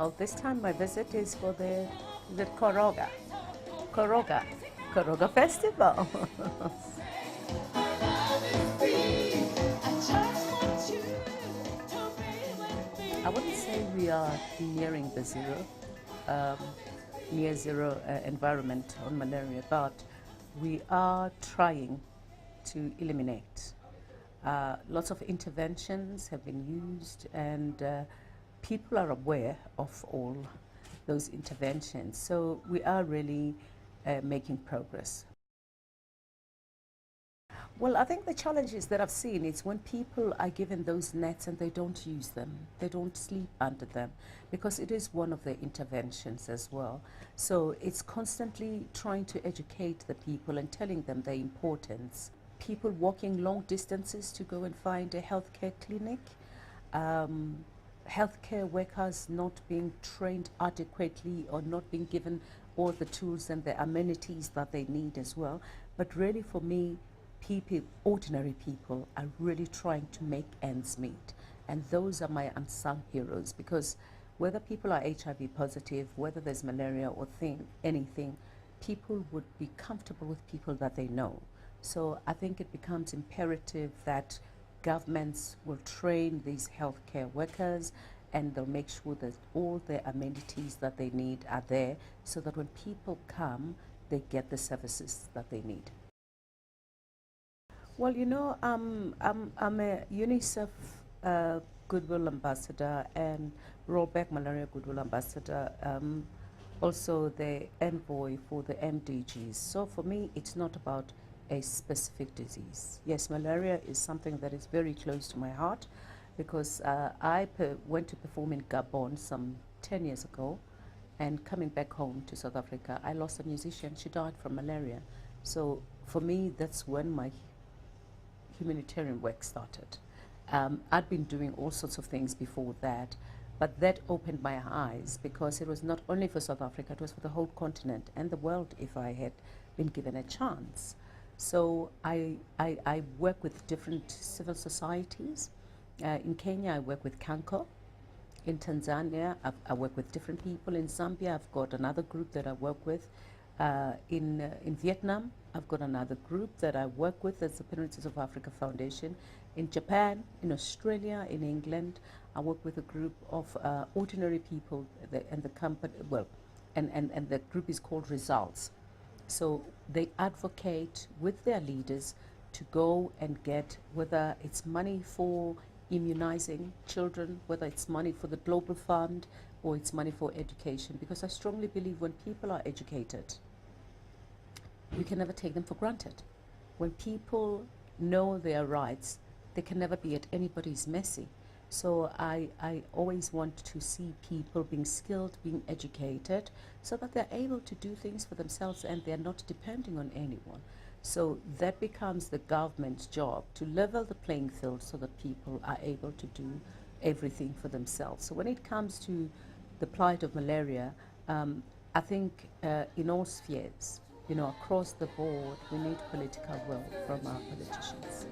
Well, this time my visit is for the Koroga Festival. I wouldn't say we are nearing the near zero environment on malaria, but we are trying to eliminate. Lots of interventions have been used, and people are aware of all those interventions. So we are really making progress. Well, I think the challenges that I've seen is when people are given those nets and they don't use them, they don't sleep under them, because it is one of the interventions as well. So it's constantly trying to educate the people and telling them the importance. People walking long distances to go and find a healthcare clinic, healthcare workers not being trained adequately or not being given all the tools and the amenities that they need as well. But really for me, ordinary people are really trying to make ends meet, and those are my unsung heroes, because whether people are HIV positive, whether there's malaria or anything, people would be comfortable with people that they know. So I think it becomes imperative that governments will train these healthcare workers, and they'll make sure that all the amenities that they need are there, so that when people come, they get the services that they need. Well, you know, I'm a UNICEF Goodwill Ambassador and Rollback Malaria Goodwill Ambassador, also the envoy for the MDGs. So for me, it's not about a specific disease. Yes, malaria is something that is very close to my heart, because I went to perform in Gabon some 10 years ago, and coming back home to South Africa, I lost a musician. She died from malaria. So for me, that's when my humanitarian work started. I'd been doing all sorts of things before that, but that opened my eyes, because it was not only for South Africa, it was for the whole continent and the world if I had been given a chance. So I work with different civil societies. In Kenya, I work with Kanko. In Tanzania, I work with different people. In Zambia, I've got another group that I work with. In Vietnam, I've got another group that I work with, that's the Penitents of Africa Foundation. In Japan, in Australia, in England, I work with a group of ordinary people, and the company, well, and the group is called Results. So they advocate with their leaders to go and get, whether it's money for immunizing children, whether it's money for the Global Fund, or it's money for education, because I strongly believe when people are educated, we can never take them for granted. When people know their rights, they can never be at anybody's mercy. So I always want to see people being skilled, being educated, so that they're able to do things for themselves and they're not depending on anyone. So that becomes the government's job, to level the playing field so that people are able to do everything for themselves. So when it comes to the plight of malaria, I think in all spheres, you know, across the board, we need political will from our politicians.